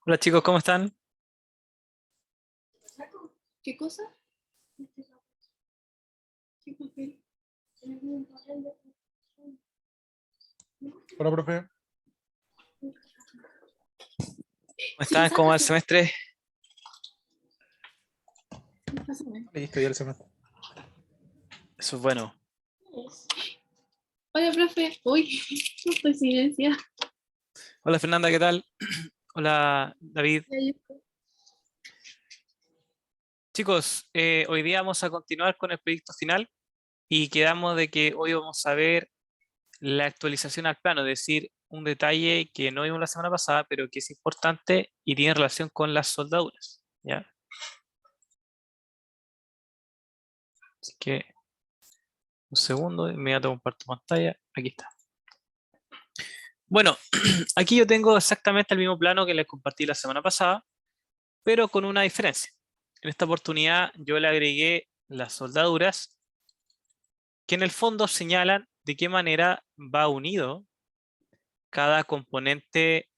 Hola chicos, ¿cómo están? ¿Qué cosa? ¿Qué papel? Hola, profe. ¿Cómo Si lo están? ¿Cómo va el sacas, semestre? pásame. Listo, ya el semestre. Eso es bueno. Hola, profe. Uy, no estoy silenciada. Hola Fernanda, ¿qué tal? Hola David. Chicos, hoy día vamos a continuar con el proyecto final y quedamos de que hoy vamos a ver la actualización al plano, es decir, un detalle que no vimos la semana pasada, pero que es importante y tiene relación con las soldaduras, ¿ya? Así que un segundo, inmediato comparto pantalla. Aquí está. Bueno, aquí yo tengo exactamente el mismo plano que les compartí la semana pasada, pero con una diferencia. En esta oportunidad yo le agregué las soldaduras que en el fondo señalan de qué manera va unido cada componente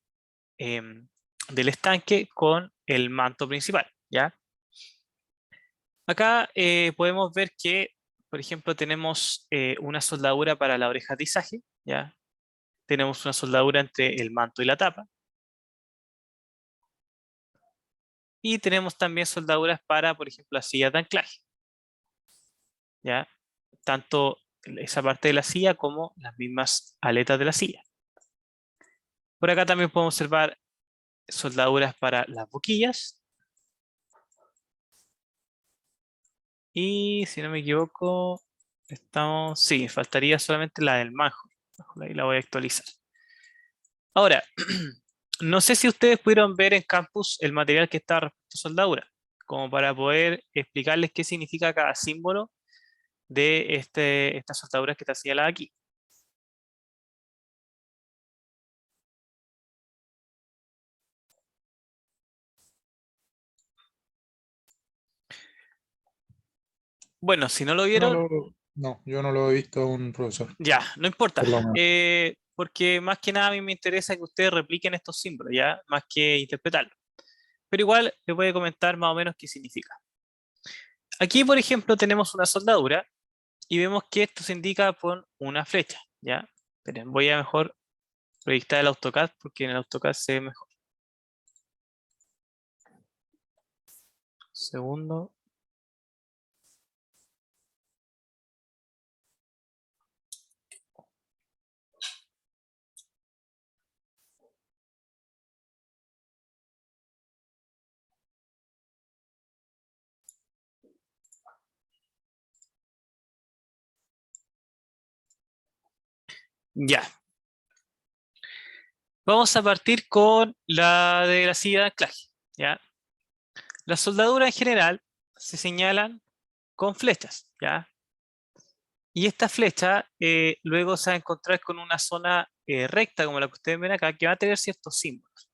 del estanque con el manto principal, ¿ya? Acá podemos ver que, por ejemplo, tenemos una soldadura para la oreja de aterrizaje, ¿ya? Tenemos una soldadura entre el manto y la tapa. Y tenemos también soldaduras para, por ejemplo, la silla de anclaje, ¿ya? Tanto esa parte de la silla como las mismas aletas de la silla. Por acá también podemos observar soldaduras para las boquillas. Y si no me equivoco, sí, faltaría solamente la del manjo. Ahí la voy a actualizar. Ahora, no sé si ustedes pudieron ver en campus el material que está respecto a soldadura, como para poder explicarles qué significa cada símbolo de estas soldaduras que está señalada aquí. Bueno, si no lo vieron, Yo no lo he visto un profesor, ya, no importa. por lo menos. Porque más que nada a mí me interesa que ustedes repliquen estos símbolos, ya, más que interpretarlos. Pero igual les voy a comentar más o menos qué significa. Aquí, por ejemplo, tenemos una soldadura y vemos que esto se indica con una flecha, ya. Esperen, voy a mejor proyectar el AutoCAD porque en el AutoCAD se ve mejor. Segundo. Ya. Vamos a partir con la de la silla de anclaje, ya. Las soldaduras en general se señalan con flechas, ¿ya? Y esta flecha luego se va a encontrar con una zona recta, como la que ustedes ven acá, que va a tener ciertos símbolos.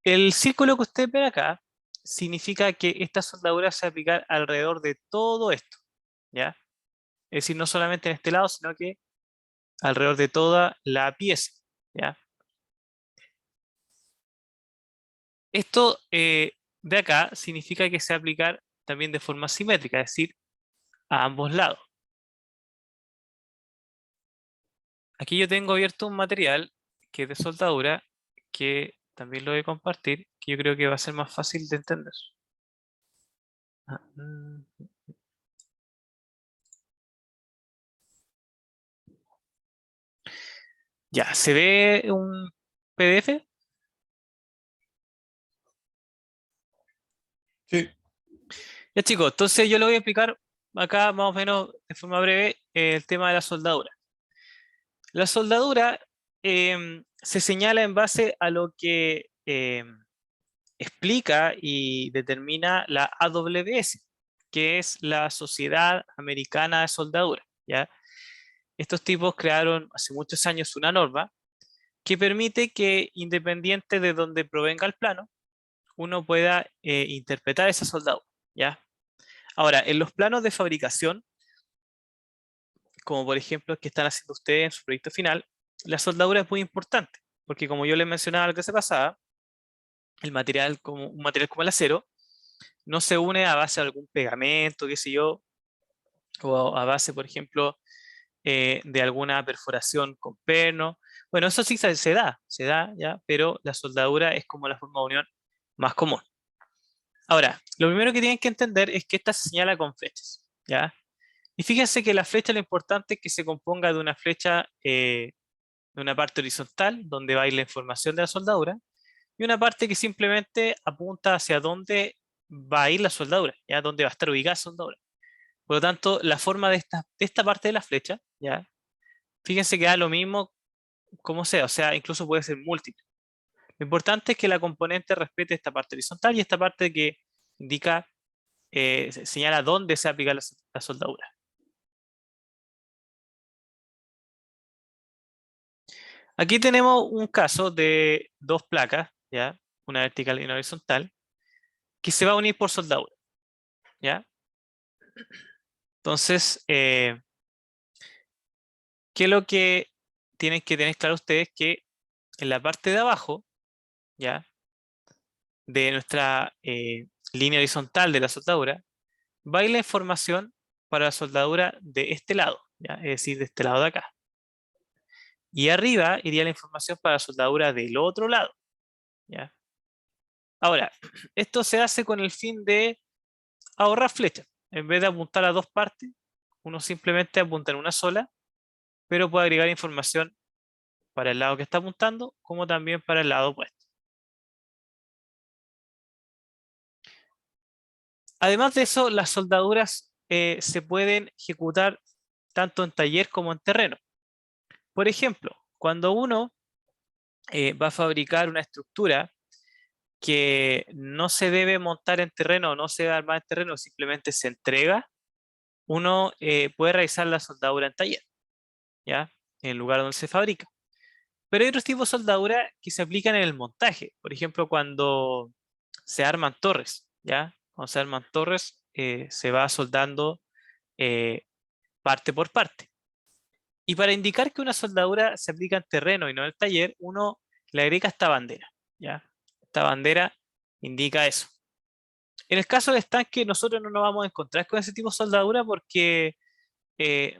El círculo que ustedes ven acá significa que esta soldadura se va a aplicar alrededor de todo esto, ¿ya? Es decir, no solamente en este lado, sino que alrededor de toda la pieza, ¿ya? Esto de acá significa que se va a aplicar también de forma simétrica, es decir, a ambos lados. Aquí yo tengo abierto un material que es de soldadura, que también lo voy a compartir, que yo creo que va a ser más fácil de entender. Ah, Ya, ¿se ve un PDF? Sí, Ya chicos, entonces yo lo voy a explicar acá más o menos de forma breve el tema de la soldadura. La soldadura se señala en base a lo que explica y determina la AWS, que es la Sociedad Americana de Soldadura, ¿ya? Estos tipos crearon hace muchos años una norma que permite que, independiente de donde provenga el plano, uno pueda interpretar esa soldadura, ¿ya? Ahora, en los planos de fabricación, como por ejemplo el que están haciendo ustedes en su proyecto final, la soldadura es muy importante, porque como yo les mencionaba la clase pasada, un material como el acero no se une a base de algún pegamento, qué sé yo, o a base, por ejemplo, de alguna perforación con perno. Bueno, eso sí se da, ¿ya? Pero la soldadura es como la forma de unión más común. Ahora, lo primero que tienen que entender es que esta se señala con flechas, ¿ya? Y fíjense que la flecha, lo importante es que se componga de una flecha, de una parte horizontal, donde va a ir la información de la soldadura, y una parte que simplemente apunta hacia dónde va a ir la soldadura, ¿ya? Dónde va a estar ubicada la soldadura. Por lo tanto, la forma de esta parte de la flecha, ¿ya? Fíjense que da lo mismo como sea, o sea, incluso puede ser múltiple. Lo importante es que la componente respete esta parte horizontal y esta parte que indica, señala dónde se aplica la soldadura. Aquí tenemos un caso de dos placas, ¿ya? Una vertical y una horizontal, que se va a unir por soldadura, ¿ya? Entonces, ¿qué es lo que tienen que tener claro ustedes? Que en la parte de abajo, ¿ya? De nuestra línea horizontal de la soldadura, va a ir la información para la soldadura de este lado, ¿ya? Es decir, de este lado de acá. Y arriba iría la información para la soldadura del otro lado, ¿ya? Ahora, esto se hace con el fin de ahorrar flechas. En vez de apuntar a dos partes, uno simplemente apunta en una sola, pero puede agregar información para el lado que está apuntando, como también para el lado opuesto. Además de eso, las soldaduras se pueden ejecutar tanto en taller como en terreno. Por ejemplo, cuando uno va a fabricar una estructura que no se debe montar en terreno, no se debe armar en terreno, simplemente se entrega, uno puede realizar la soldadura en taller, ¿ya? En el lugar donde se fabrica. Pero hay otros tipos de soldadura que se aplican en el montaje. Por ejemplo, cuando se arman torres, ¿ya? Cuando se arman torres, se va soldando eh, parte por parte. Y para indicar que una soldadura se aplica en terreno y no en el taller, uno le agrega esta bandera, ¿ya? Esta bandera indica eso. En el caso del estanque, nosotros no nos vamos a encontrar con ese tipo de soldadura porque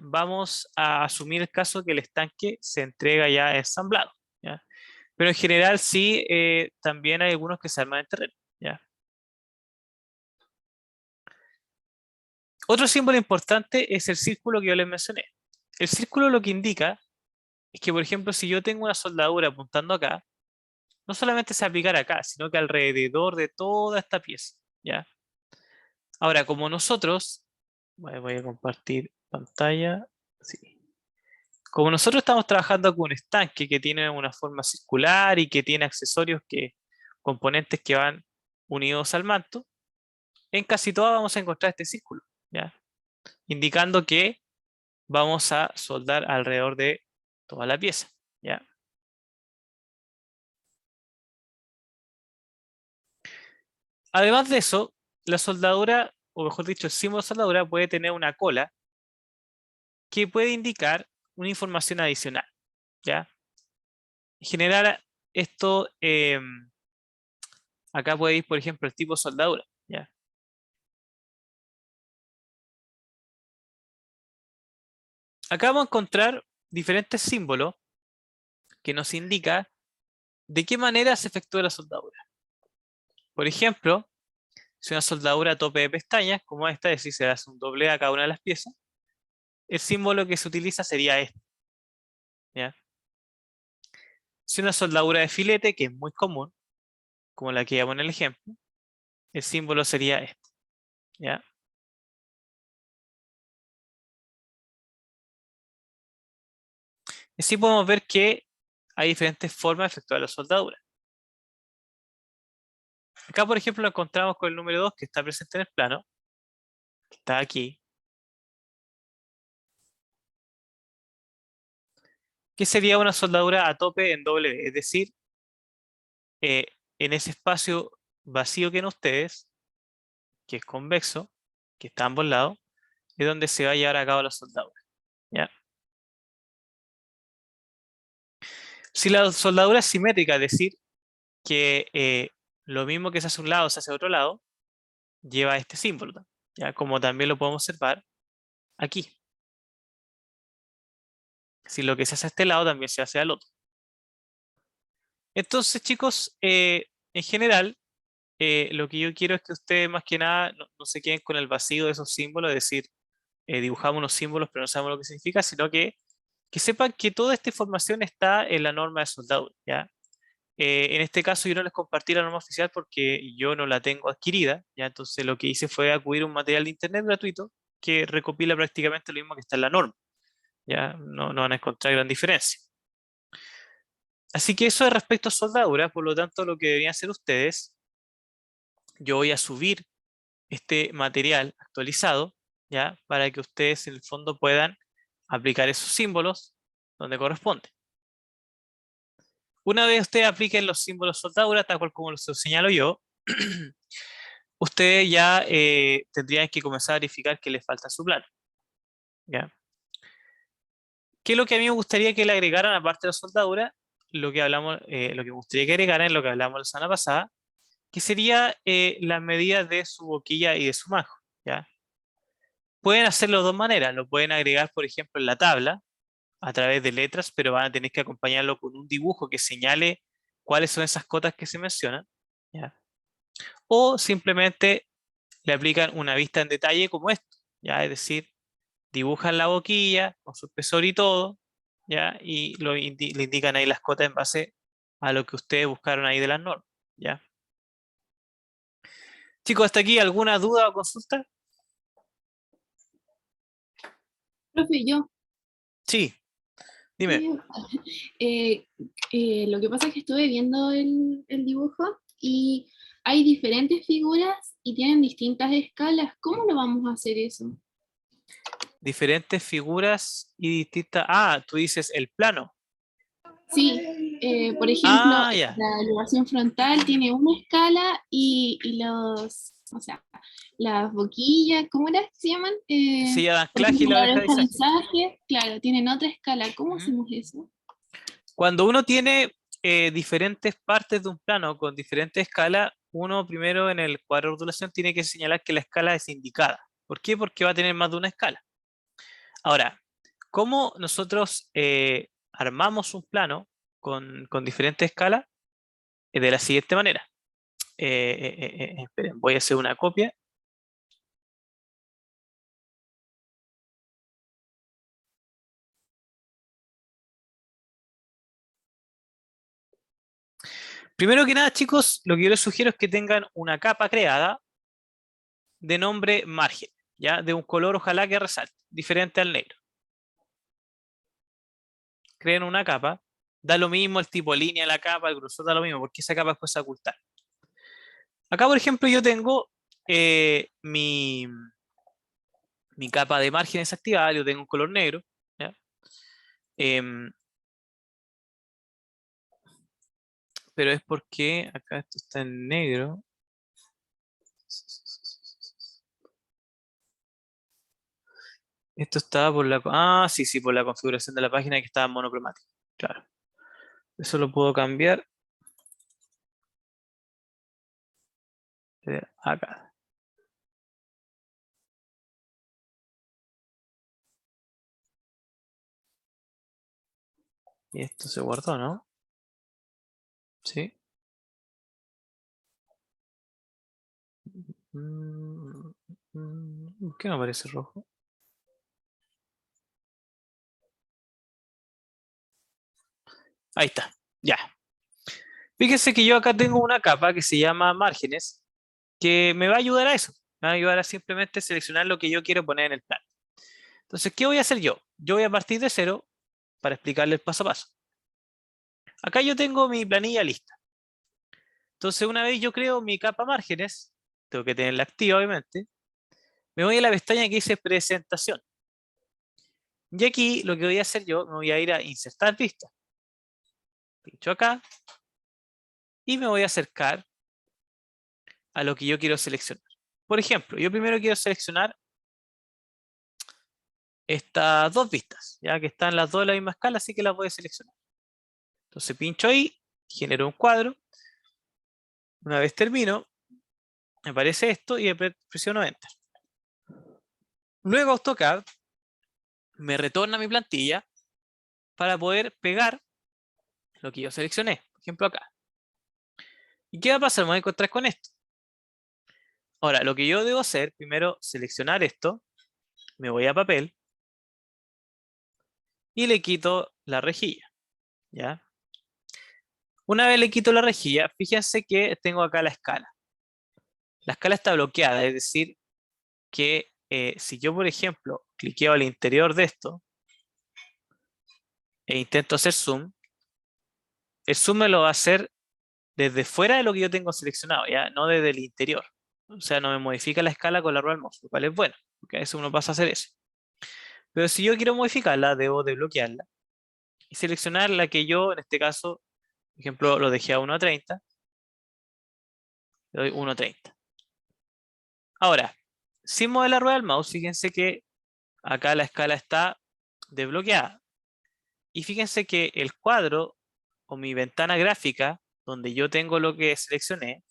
vamos a asumir el caso que el estanque se entrega ya ensamblado, ¿ya? Pero en general sí, también hay algunos que se arman en terreno, ¿ya? Otro símbolo importante es el círculo que yo les mencioné. El círculo lo que indica es que, por ejemplo, si yo tengo una soldadura apuntando acá, no solamente se aplicará acá, sino que alrededor de toda esta pieza, ¿ya? Ahora, como nosotros, voy a compartir pantalla, sí. Como nosotros estamos trabajando con un estanque que tiene una forma circular y que tiene accesorios componentes que van unidos al manto, en casi todas vamos a encontrar este círculo, ¿ya? Indicando que vamos a soldar alrededor de toda la pieza, ¿ya? Además de eso, la soldadura, o mejor dicho, el símbolo de soldadura puede tener una cola que puede indicar una información adicional, ¿ya? En general, esto, acá puede ir, por ejemplo, el tipo de soldadura, ¿ya? Acá vamos a encontrar diferentes símbolos que nos indican de qué manera se efectúa la soldadura. Por ejemplo, si una soldadura a tope de pestañas, como esta, es decir, se hace un doble a cada una de las piezas, el símbolo que se utiliza sería este, ¿ya? Si una soldadura de filete, que es muy común, como la que llevamos en el ejemplo, el símbolo sería este, ¿ya? Así podemos ver que hay diferentes formas de efectuar la soldadura. Acá, por ejemplo, lo encontramos con el número 2 que está presente en el plano, que está aquí, que sería una soldadura a tope en doble D, es decir, eh, en ese espacio vacío que en ustedes, que es convexo, que está a ambos lados, es donde se va a llevar a cabo la soldadura, ¿ya? Si la soldadura es simétrica, es decir, que lo mismo que se hace a un lado se hace a otro lado, lleva este símbolo, ¿ya? Como también lo podemos observar aquí. Si lo que se hace a este lado también se hace al otro. Entonces, chicos, en general, lo que yo quiero es que ustedes más que nada no se queden con el vacío de esos símbolos, es decir, dibujamos unos símbolos pero no sabemos lo que significa, sino que sepan que toda esta información está en la norma de soldadura, ¿ya? En este caso yo no les compartí la norma oficial porque yo no la tengo adquirida, ¿ya? Entonces lo que hice fue acudir a un material de internet gratuito que recopila prácticamente lo mismo que está en la norma, ¿ya? No van a encontrar gran diferencia. Así que eso es respecto a soldadura, por lo tanto lo que deberían hacer ustedes, yo voy a subir este material actualizado, ¿ya? Para que ustedes en el fondo puedan aplicar esos símbolos donde corresponde. Una vez ustedes apliquen los símbolos soldadura, tal cual como los señalo yo, ustedes ya tendrían que comenzar a verificar que les falta su plano, ¿ya? ¿Qué es lo que a mí me gustaría que le agregaran aparte de la soldadura? Lo que hablamos, lo que me gustaría que agregaran es lo que hablamos la semana pasada, que sería las medidas de su boquilla y de su manjo, ¿ya? Pueden hacerlo de dos maneras, lo pueden agregar, por ejemplo, en la tabla, a través de letras, pero van a tener que acompañarlo con un dibujo que señale cuáles son esas cotas que se mencionan, ¿ya? O simplemente le aplican una vista en detalle como esto, ¿ya? Es decir, dibujan la boquilla con su espesor y todo, ¿ya? Y le indican ahí las cotas en base a lo que ustedes buscaron ahí de las normas, ¿ya? Chicos, ¿hasta aquí alguna duda o consulta? Profe, yo. Sí, dime. eh, lo que pasa es que estuve viendo el dibujo y hay diferentes figuras y tienen distintas escalas. ¿Cómo lo vamos a hacer eso? Diferentes figuras y distintas... Ah, tú dices el plano. Sí, por ejemplo, Ah, ya. la elevación frontal tiene una escala y o sea, las boquillas, ¿cómo era que se llaman? Silla de Por anclaje y ejemplo, la la oreja de oreja de izaje. izaje, claro, tienen otra escala. ¿Cómo Ujú. hacemos eso? Cuando uno tiene diferentes partes de un plano con diferentes escalas, uno primero en el cuadro de rotulación tiene que señalar que la escala es indicada. ¿Por qué? Porque va a tener más de una escala. Ahora, ¿cómo nosotros armamos un plano con diferentes escalas? De la siguiente manera. Esperen, voy a hacer una copia. Primero que nada, chicos, lo que yo les sugiero es que tengan una capa creada de nombre margen, ¿ya? De un color ojalá que resalte, diferente al negro. Creen una capa, da lo mismo el tipo de línea de la capa, el grosor da lo mismo, porque esa capa después se va a ocultar. Acá, por ejemplo, yo tengo mi capa de márgenes activada, yo tengo un color negro, ¿ya? Em, pero es porque acá esto está en negro. Esto estaba por la... Ah, sí, por la configuración de la página que estaba en monocromático. Claro. Eso lo puedo cambiar. Acá. Y esto se guardó, ¿no? Sí. ¿Por qué no aparece rojo? Ahí está. Ya. Fíjense que yo acá tengo una capa que se llama márgenes, que me va a ayudar a eso. Me va a ayudar a simplemente seleccionar lo que yo quiero poner en el plan. Entonces, ¿qué voy a hacer yo? Yo voy a partir de cero para explicarles paso a paso. Acá yo tengo mi planilla lista. Entonces, una vez yo creo mi capa márgenes, tengo que tenerla activa, obviamente. Me voy a la pestaña que dice presentación. Y aquí lo que voy a hacer yo, me voy a ir a insertar vista. Pincho acá y me voy a acercar a lo que yo quiero seleccionar. Por ejemplo, yo primero quiero seleccionar estas dos vistas, ya que están las dos en la misma escala, así que las voy a seleccionar. Entonces pincho ahí, genero un cuadro. Una vez termino, me aparece esto y presiono Enter. Luego AutoCAD me retorna mi plantilla para poder pegar lo que yo seleccioné. Por ejemplo acá. ¿Y qué va a pasar? Me voy a encontrar con esto. Ahora, lo que yo debo hacer, primero seleccionar esto, me voy a papel y le quito la rejilla. ¿Ya? Una vez le quito la rejilla, fíjense que tengo acá la escala. La escala está bloqueada, es decir, que si yo, por ejemplo, cliqueo al interior de esto e intento hacer zoom, el zoom me lo va a hacer desde fuera de lo que yo tengo seleccionado, ¿ya? No desde el interior. O sea, no me modifica la escala con la rueda del mouse, lo cual es bueno, porque a veces uno pasa a hacer eso. Pero si yo quiero modificarla, debo desbloquearla y seleccionar la que yo, en este caso, por ejemplo, lo dejé a 1.30, le doy 1.30. Ahora, sin mover la rueda del mouse, fíjense que acá la escala está desbloqueada. Y fíjense que el cuadro o mi ventana gráfica, donde yo tengo lo que seleccioné,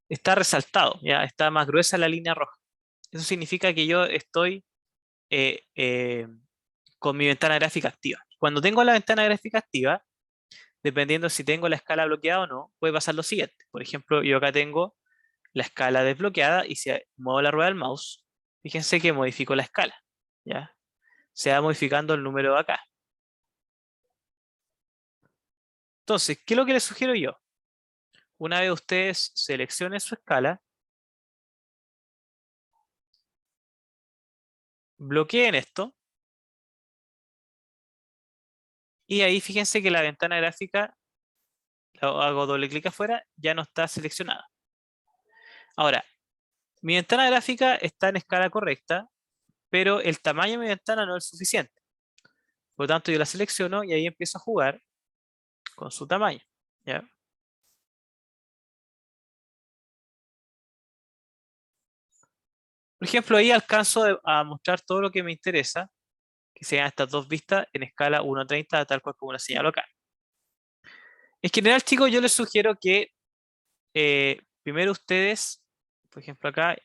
está resaltado, ya está más gruesa la línea roja. Eso significa que yo estoy eh, eh, con mi ventana gráfica activa. Cuando tengo la ventana gráfica activa, dependiendo si tengo la escala bloqueada o no, puede pasar lo siguiente. Por ejemplo, yo acá tengo la escala desbloqueada y si muevo la rueda del mouse, fíjense que modifico la escala. ¿Ya? Se va modificando el número de acá. Entonces, ¿qué es lo que les sugiero yo? Una vez ustedes seleccionen su escala, bloqueen esto y ahí fíjense que la ventana gráfica, hago doble clic afuera, ya no está seleccionada. Ahora, mi ventana gráfica está en escala correcta, pero el tamaño de mi ventana no es suficiente. Por lo tanto, yo la selecciono y ahí empiezo a jugar con su tamaño. ¿Ya? Por ejemplo, ahí alcanzo a mostrar todo lo que me interesa, que sean estas dos vistas en escala 1.30, tal cual como la señalo acá. En general, chicos, yo les sugiero que primero ustedes, por ejemplo acá,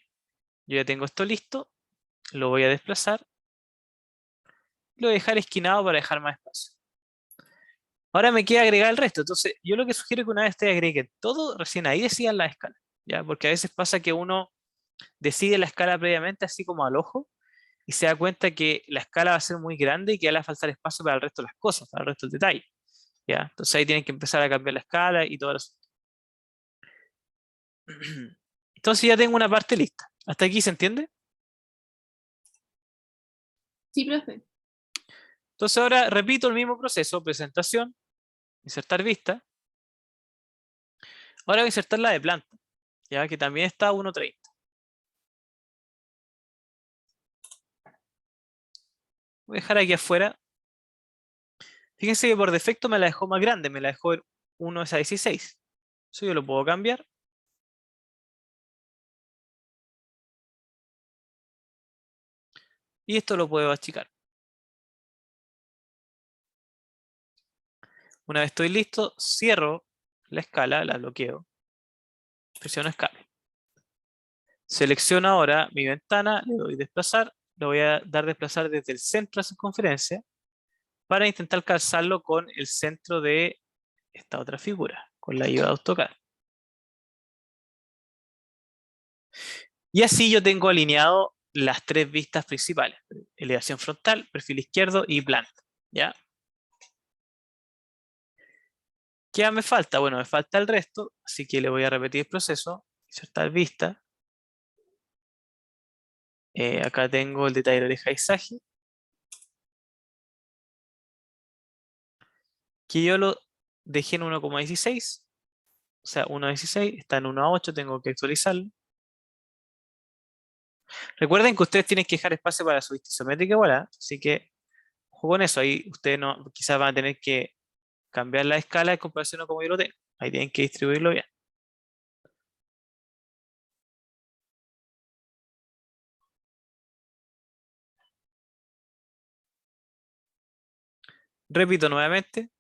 yo ya tengo esto listo, lo voy a desplazar, lo voy a dejar esquinado para dejar más espacio. Ahora me queda agregar el resto, entonces yo lo que sugiero es que una vez ustedes agreguen todo, recién ahí decidan la escala, ¿ya? Porque a veces pasa que uno decide la escala previamente así como al ojo y se da cuenta que la escala va a ser muy grande y que le va a faltar espacio para el resto de las cosas, para el resto del detalle, ¿ya? Entonces ahí tienen que empezar a cambiar la escala y todo eso. Entonces ya tengo una parte lista. ¿Hasta aquí se entiende? Sí, profe. Entonces ahora repito el mismo proceso, presentación, insertar vista. Ahora voy a insertar la de planta, ya que también está a 1.30. Voy a dejar aquí afuera. Fíjense que por defecto me la dejó más grande, me la dejó en 1:16. Eso yo lo puedo cambiar. Y esto lo puedo achicar. Una vez estoy listo, cierro la escala, la bloqueo. Presiono escape. Selecciono ahora mi ventana, le doy desplazar. Le voy a dar desplazar desde el centro de la circunferencia para intentar calzarlo con el centro de esta otra figura, con la ayuda de AutoCAD. Y así yo tengo alineado las tres vistas principales: elevación frontal, perfil izquierdo y planta. ¿Ya? ¿Qué más me falta? Bueno, me falta el resto, así que le voy a repetir el proceso. Insertar vista. Acá tengo el detalle de paisaje, que yo lo dejé en 1,16. O sea, 1,16, está en 1,8, tengo que actualizarlo. Recuerden que ustedes tienen que dejar espacio para su vista isométrica igual, así que ojo con eso. Ahí ustedes no, quizás van a tener que cambiar la escala en comparación a como yo lo tengo. Ahí tienen que distribuirlo bien. Repito nuevamente,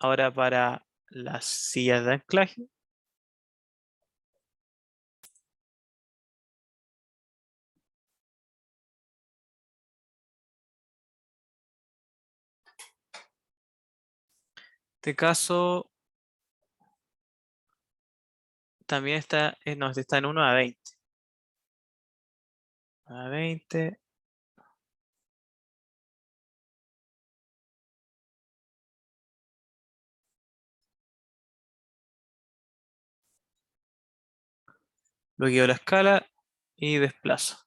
Ahora para las sillas de anclaje. En este caso también está, no, este está en 1:20. A 20. Bloqueo la escala y desplazo.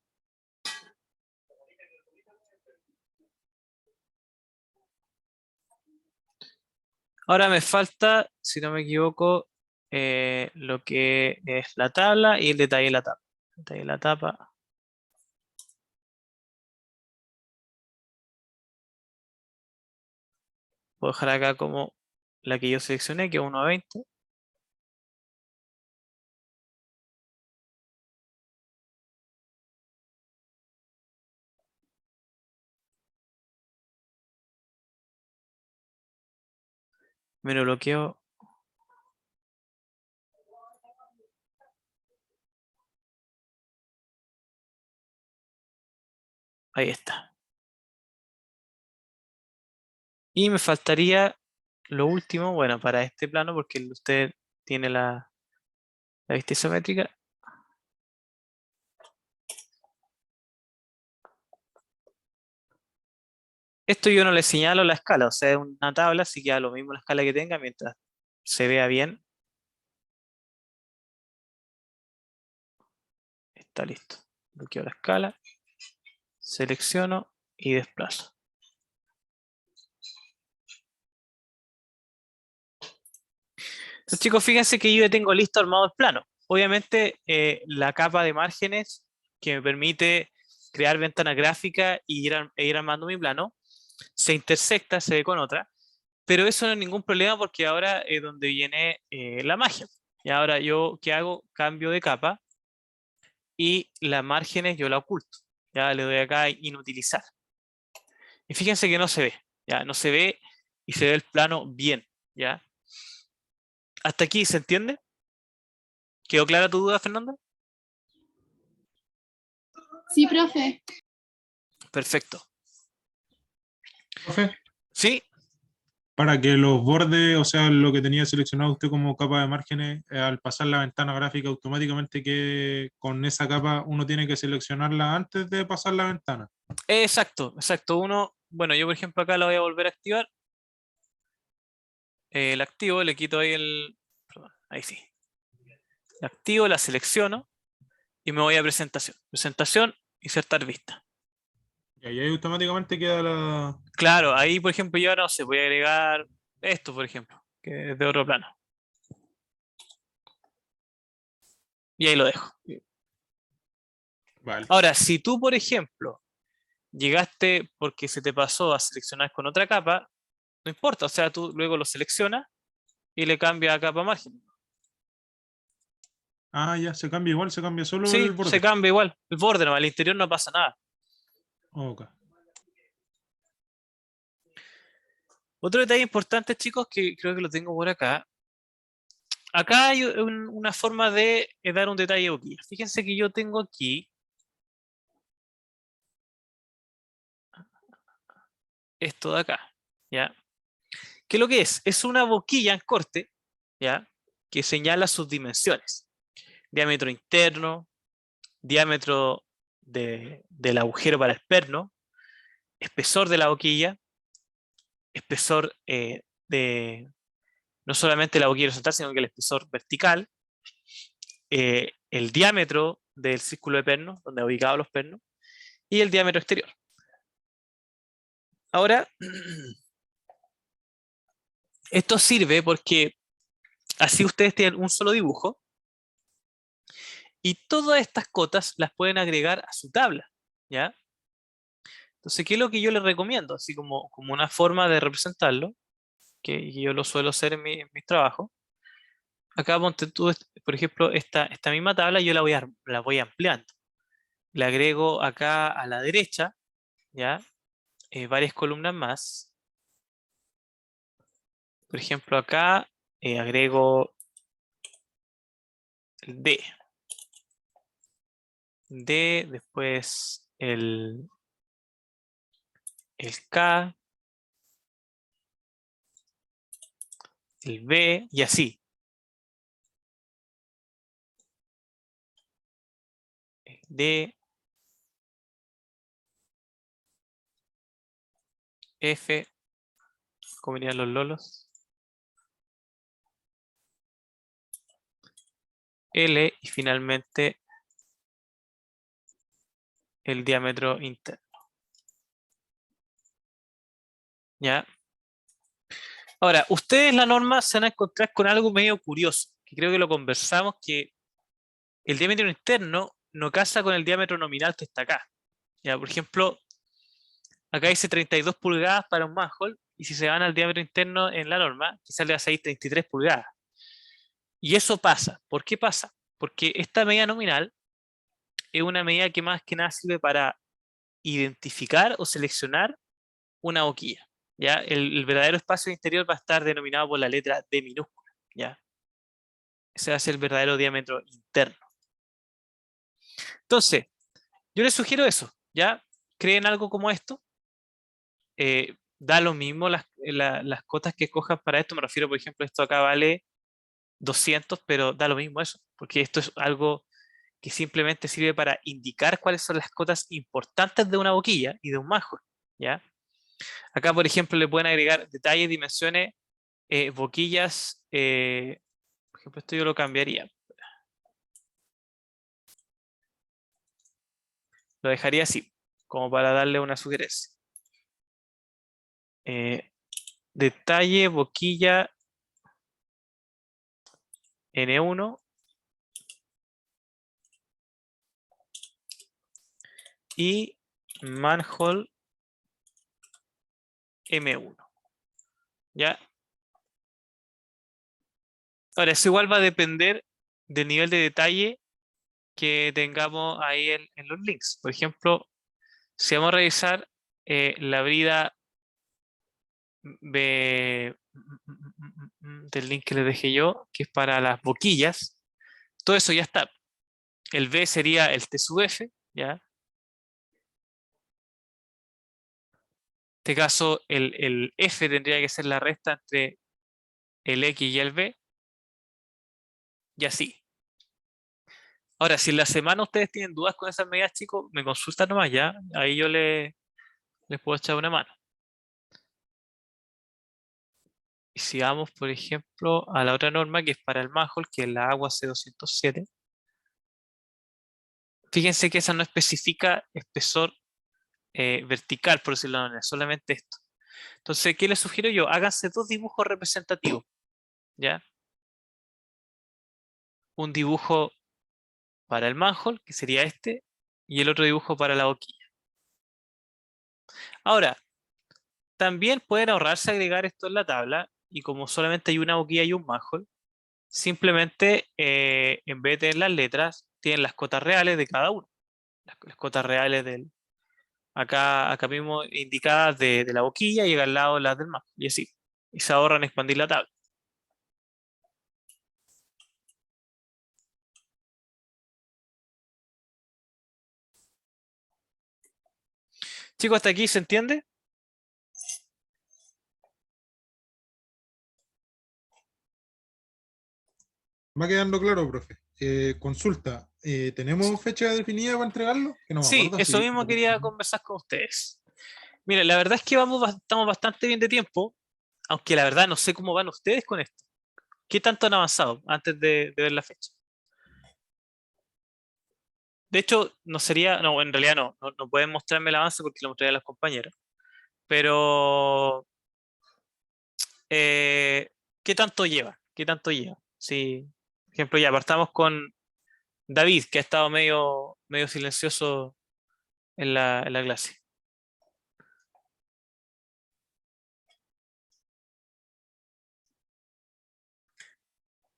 Ahora me falta, si no me equivoco, lo que es la tabla y el detalle de la tapa. Detalle de la tapa. Puedo dejar acá como la que yo seleccioné, que es 1:20. Me lo bloqueo. Ahí está. Y me faltaría lo último, bueno, para este plano, porque usted tiene la vista isométrica. Esto yo no le señalo la escala, o sea, es una tabla, así que da lo mismo la escala que tenga mientras se vea bien. Está listo. Bloqueo la escala, selecciono y desplazo. Entonces, chicos, fíjense que yo ya tengo listo armado el plano. Obviamente, la capa de márgenes que me permite crear ventana gráfica y ir armando mi plano, se intersecta, se ve con otra, pero eso no es ningún problema porque ahora es donde viene la magia. Y ahora yo, ¿qué hago? Cambio de capa y las márgenes yo la oculto. Ya le doy acá a inutilizar. Y fíjense que no se ve, ya no se ve y se ve el plano bien, ¿ya? ¿Hasta aquí se entiende? ¿Quedó clara tu duda, Fernanda? Sí, profe. Perfecto. Profe, ¿Sí? para que los bordes, o sea, lo que tenía seleccionado usted como capa de márgenes, al pasar la ventana gráfica automáticamente que con esa capa uno tiene que seleccionarla antes de pasar la ventana. Exacto, exacto. Bueno, yo por ejemplo acá la voy a volver a activar. La activo, le quito ahí perdón, ahí sí. La activo, la selecciono y me voy a presentación. Presentación, insertar vista. Y ahí automáticamente queda la... Claro, ahí por ejemplo yo ahora no sé, voy a agregar esto, por ejemplo, que es de otro plano. Y ahí lo dejo. Vale. Ahora, si tú, por ejemplo, llegaste porque se te pasó a seleccionar con otra capa, no importa, o sea, tú luego lo seleccionas y le cambias a capa margen. Ah, ya, se cambia igual, se cambia solo Sí, el se borde. cambia igual, el borde, no, al interior no pasa nada. Ok. Otro detalle importante, chicos, que creo que lo tengo por acá. Acá hay una forma de dar un detalle boquilla. Fíjense que yo tengo aquí esto de acá, ¿ya? ¿Qué es lo que es? Es una boquilla en corte, ¿ya? Que señala sus dimensiones. Diámetro interno, diámetro del agujero para el perno, espesor de la boquilla, espesor de no solamente la boquilla horizontal, sino que el espesor vertical, el diámetro del círculo de perno, donde he ubicado los pernos, y el diámetro exterior. Ahora, esto sirve porque así ustedes tienen un solo dibujo y todas estas cotas las pueden agregar a su tabla, ¿ya? Entonces, ¿qué es lo que yo les recomiendo? Así como una forma de representarlo, que yo lo suelo hacer en mis trabajos. Acá ponte tú, por ejemplo, esta misma tabla yo la voy ampliando. Le agrego acá a la derecha, ¿ya? Varias columnas más. Por ejemplo, acá agrego el D. D, después el K, el B y así. D, F, como dirían los lolos. L y finalmente el diámetro interno. ¿Ya? Ahora, ustedes en la norma se van a encontrar con algo medio curioso, que creo que lo conversamos, que el diámetro interno no casa con el diámetro nominal que está acá. ¿Ya? Por ejemplo, acá dice 32 pulgadas para un manhole, y si se van al diámetro interno en la norma, quizás le va a salir 33 pulgadas. Y eso pasa. ¿Por qué pasa? Porque esta medida nominal es una medida que más que nada sirve para identificar o seleccionar una boquilla. ¿Ya? El verdadero espacio interior va a estar denominado por la letra D minúscula. ¿Ya? Ese va a ser el verdadero diámetro interno. Entonces, yo les sugiero eso. ¿Ya? Creen algo como esto. Da lo mismo las cotas que escojan para esto. Me refiero, por ejemplo, esto acá vale 200, pero da lo mismo eso, porque esto es algo que simplemente sirve para indicar cuáles son las cotas importantes de una boquilla y de un manhole, ¿ya? Acá, por ejemplo, le pueden agregar detalles, dimensiones, boquillas, por ejemplo, esto yo lo cambiaría. Lo dejaría así, como para darle una sugerencia. Detalle, boquilla, N1 y manhole M1. ¿Ya? Ahora, eso igual va a depender del nivel de detalle que tengamos ahí en los links. Por ejemplo, si vamos a revisar la brida del link que les dejé yo, que es para las boquillas, todo eso ya está. El B sería el T sub F, ¿ya? En este caso, el F tendría que ser la resta entre el X y el B, y así. Ahora, si en la semana ustedes tienen dudas con esas medidas, chicos, me consultan nomás ya. Ahí yo les puedo echar una mano. Y si vamos, por ejemplo, a la otra norma que es para el manhole, que es la agua C207. Fíjense que esa no especifica espesor vertical, por decirlo de alguna manera, solamente esto. Entonces, ¿qué les sugiero yo? Háganse dos dibujos representativos, ¿ya? Un dibujo para el manhole, que sería este, y el otro dibujo para la boquilla. Ahora, también pueden ahorrarse agregar esto en la tabla, y como solamente hay una boquilla y un manhole, simplemente en vez de tener las letras, tienen las cotas reales de cada uno. Las cotas reales acá mismo indicadas de la boquilla y al lado las del manhole, y así. Y se ahorran expandir la tabla. Chicos, ¿hasta aquí se entiende? Va quedando claro, profe. Consulta, ¿tenemos fecha definida para entregarlo? Que no me Sí, acuerdo eso si... mismo quería conversar con ustedes. Mira, la verdad es que estamos bastante bien de tiempo, aunque la verdad no sé cómo van ustedes con esto. ¿Qué tanto han avanzado antes de ver la fecha? De hecho, no sería, no, en realidad no pueden mostrarme el avance porque lo mostraría a los compañeros. Pero, eh, ¿qué tanto lleva? ¿Qué tanto lleva? Sí, por ejemplo, ya partamos con David, que ha estado medio silencioso en la clase.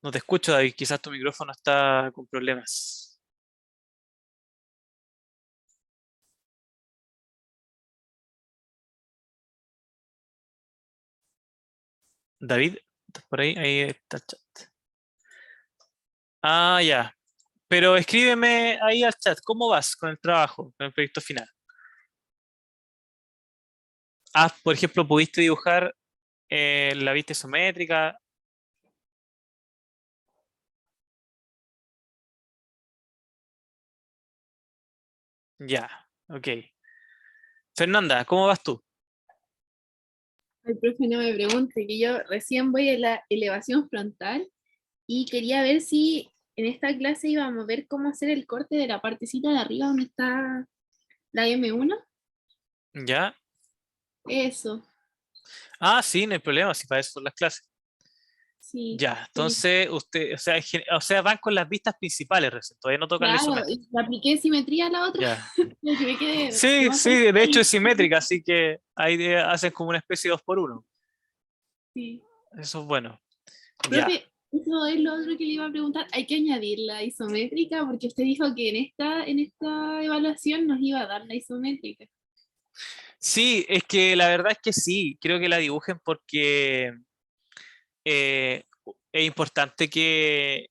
No te escucho, David, quizás tu micrófono está con problemas. David, ¿estás por ahí? Ahí está el chat. Ah, ya. Pero escríbeme ahí al chat, ¿cómo vas con el trabajo, con el proyecto final? Ah, por ejemplo, ¿pudiste dibujar la vista isométrica? Ya, ok. Fernanda, ¿cómo vas tú? El profe no me pregunte, que yo recién voy a la elevación frontal y quería ver si en esta clase íbamos a ver cómo hacer el corte de la partecita de arriba donde está la M1. ¿Ya? Eso, Ah, sí, no hay problema, si para eso son las clases. sí. Ya, entonces usted, o sea, o sea, van con las vistas principales recién, todavía no tocan la Claro, isométrica. y le apliqué simetría a la otra, Ya. porque me quedé Sí, sí, demasiado de hecho es ahí. simétrica, así que ahí hacen como una especie de 2 por 1. Sí. Eso es bueno. Ya. Profe, eso es lo otro que le iba a preguntar. Hay que añadir la isométrica porque usted dijo que en esta evaluación nos iba a dar la isométrica. Sí, es que la verdad es que sí, creo que la dibujen porque eh, es importante que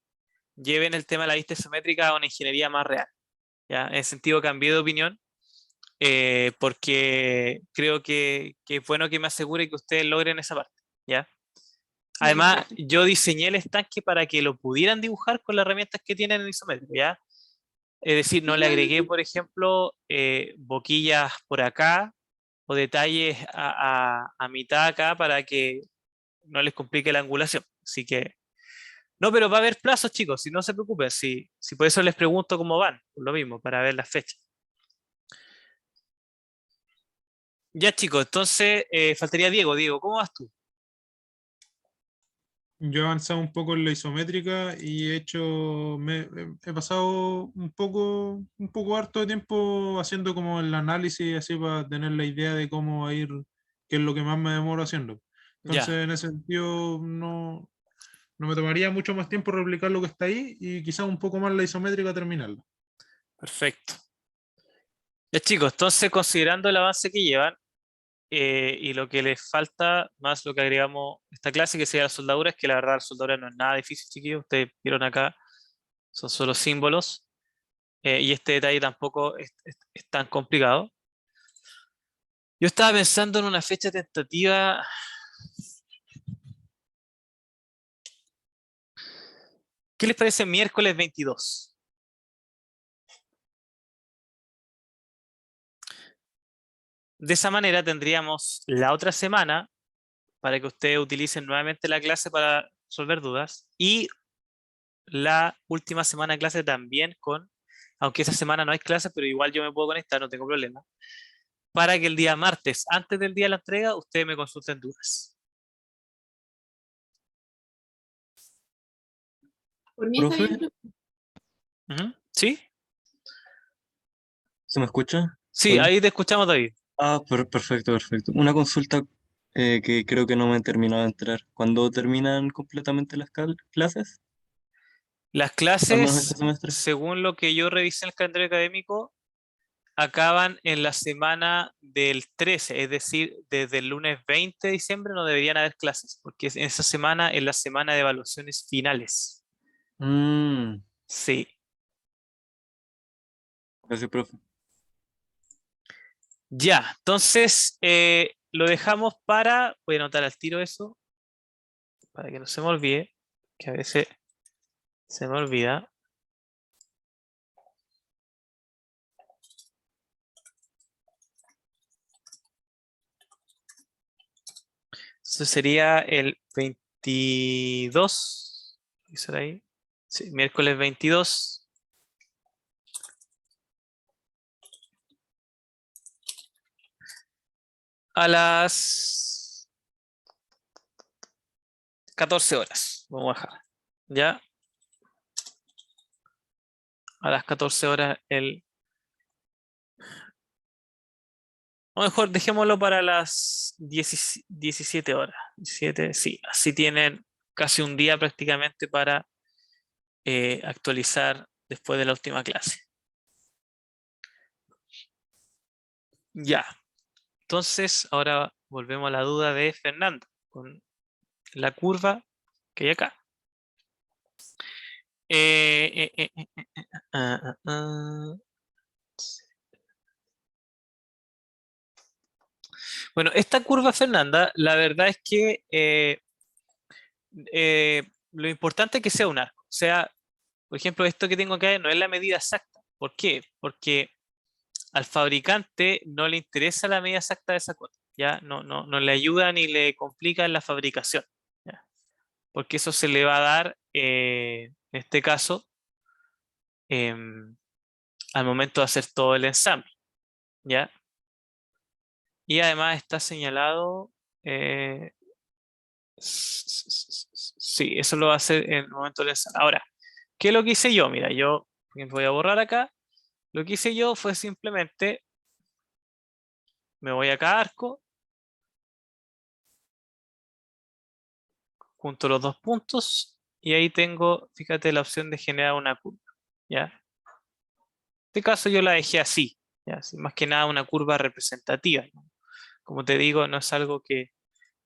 lleven el tema de la vista isométrica a una ingeniería más real. ¿Ya? En ese sentido cambié de opinión porque creo que es bueno que me asegure que ustedes logren esa parte. ¿Ya? Ya, Además, profe. yo diseñé el estanque para que lo pudieran dibujar con las herramientas que tienen en isométrico, ¿ya? Es decir, no le agregué, por ejemplo, boquillas por acá o detalles a mitad acá para que no les complique la angulación. Así que, no, pero va a haber plazos, chicos, si no se preocupen, si por eso les pregunto cómo van, por lo mismo, para ver las fechas. Ya, chicos, entonces faltaría Diego. Diego, ¿cómo vas tú? Yo he avanzado un poco en la isométrica y he pasado un poco harto de tiempo haciendo como el análisis así para tener la idea de cómo va a ir, qué es lo que más me demoro haciendo. Entonces, Ya, en ese sentido, no me tomaría mucho más tiempo replicar lo que está ahí y quizás un poco más la isométrica terminarla. perfecto. Ya, chicos, entonces considerando el avance que llevan, y lo que les falta, más lo que agregamos esta clase, que sería la soldadura, es que la verdad la soldadura no es nada difícil, chiquillos. Ustedes vieron acá, son solo símbolos. Y este detalle tampoco es tan complicado. Yo estaba pensando en una fecha tentativa. ¿Qué les parece miércoles 22? De esa manera tendríamos la otra semana para que ustedes utilicen nuevamente la clase para resolver dudas y la última semana de clase también aunque esa semana no hay clase, pero igual yo me puedo conectar, no tengo problema, para que el día martes, antes del día de la entrega, ustedes me consulten dudas. Por mí está Profe, bien, profe. Ujú. ¿Sí? ¿se me escucha? Sí, Hola. ahí te escuchamos, David. Ah, perfecto, perfecto. Una consulta que creo que no me he terminado de enterar. ¿Cuándo terminan completamente las clases? Las Al menos este clases, semestre. según lo que yo revisé en el calendario académico, acaban en la semana del 13, es decir, desde el lunes 20 de diciembre no deberían haber clases, porque en esa semana es la semana de evaluaciones finales. Mm, Sí. gracias, profe. Ya, entonces lo dejamos voy a anotar al tiro eso, para que no se me olvide, que a veces se me olvida. Eso sería el 22. ¿Qué será ahí? Sí, miércoles 22 a las 14 horas. Vamos a bajar. Ya, a las 14 horas o mejor, dejémoslo para las 17 horas. 17, sí, así tienen casi un día prácticamente para actualizar después de la última clase. Ya, entonces ahora volvemos a la duda de Fernando con la curva que hay acá. Ah, ah, ah. Bueno, esta curva, Fernanda, la verdad es que lo importante es que sea un arco. O sea, por ejemplo, esto que tengo acá no es la medida exacta. ¿Por qué? Porque al fabricante no le interesa la medida exacta de esa cota. ¿Ya? No le ayuda ni le complica en la fabricación. ¿Ya? Porque eso se le va a dar, en este caso, al momento de hacer todo el ensamble. ¿Ya? Y además está señalado. Sí, eso lo va a hacer en el momento del ensamble. Ahora, ¿qué es lo que hice yo? Mira, yo voy a borrar acá. Lo que hice yo fue simplemente, me voy acá a arco, junto los dos puntos y ahí tengo, fíjate, la opción de generar una curva. ¿Ya? En este caso yo la dejé así, ¿ya? Así, más que nada una curva representativa, ¿no? Como te digo, no es algo que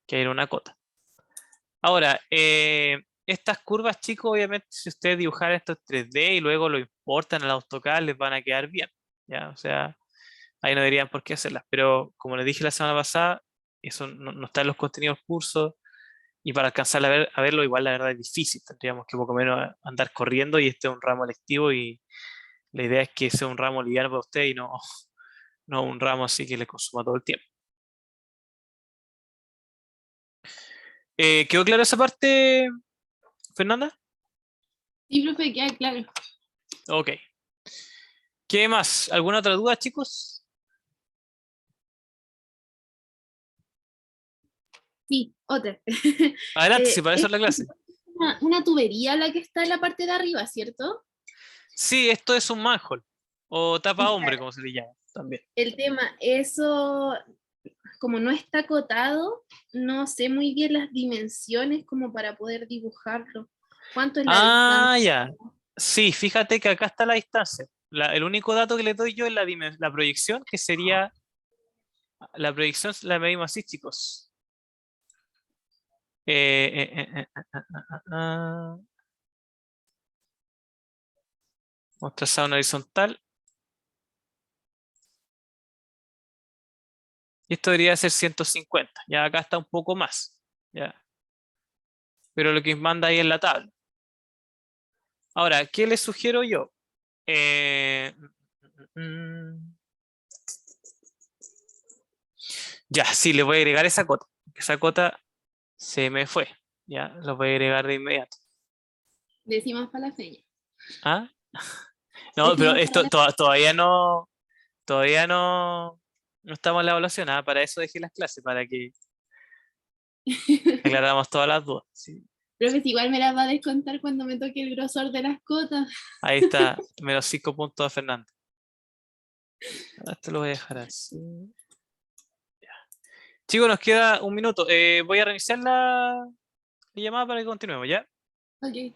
era una cota. Ahora, estas curvas, chicos, obviamente, si ustedes dibujan esto en 3D y luego lo importan al AutoCAD, les van a quedar bien. ¿Ya? O sea, ahí no dirían por qué hacerlas. Pero como les dije la semana pasada, eso no está en los contenidos del curso. Y para alcanzar a verlo, igual la verdad es difícil. Tendríamos que poco menos andar corriendo y este es un ramo lectivo y la idea es que sea un ramo liviano para usted y no un ramo así que le consuma todo el tiempo. ¿Quedó clara esa parte, Fernanda? Sí, profe, queda claro. Ok. ¿Qué más? ¿Alguna otra duda, chicos? Sí, otra. Adelante, si para eso Es es la clase. una tubería la que está en la parte de arriba, ¿cierto? Sí, esto es un manhole o tapa hombre, Ya, como se le llama también. el tema, eso, como no está acotado, no sé muy bien las dimensiones como para poder dibujarlo. ¿Cuánto es la Ah, distancia? ya. Sí, fíjate que acá está la distancia. El único dato que le doy yo es la proyección, que sería, la proyección la medimos así, chicos. Vamos a trazar una horizontal. Y esto debería ser 150. Ya acá está un poco más. ¿Ya? Pero lo que manda ahí en la tabla. Ahora, ¿qué les sugiero yo? Mm, ya, sí, le voy a agregar esa cota. Esa cota se me fue. Ya, lo voy a agregar de inmediato. Decimos para la feña. ¿Ah? No, pero Decimos esto todavía no estamos en la evaluación. ¿Ah? Para eso dejé las clases, para que aclaramos todas las dudas. ¿Sí? Profe, si igual me las va a descontar cuando me toque el grosor de las cotas. Ahí está, menos 5 puntos a Fernando. Esto lo voy a dejar así. Chicos, nos queda un minuto. Voy a reiniciar la llamada para que continuemos, ¿ya? Ok.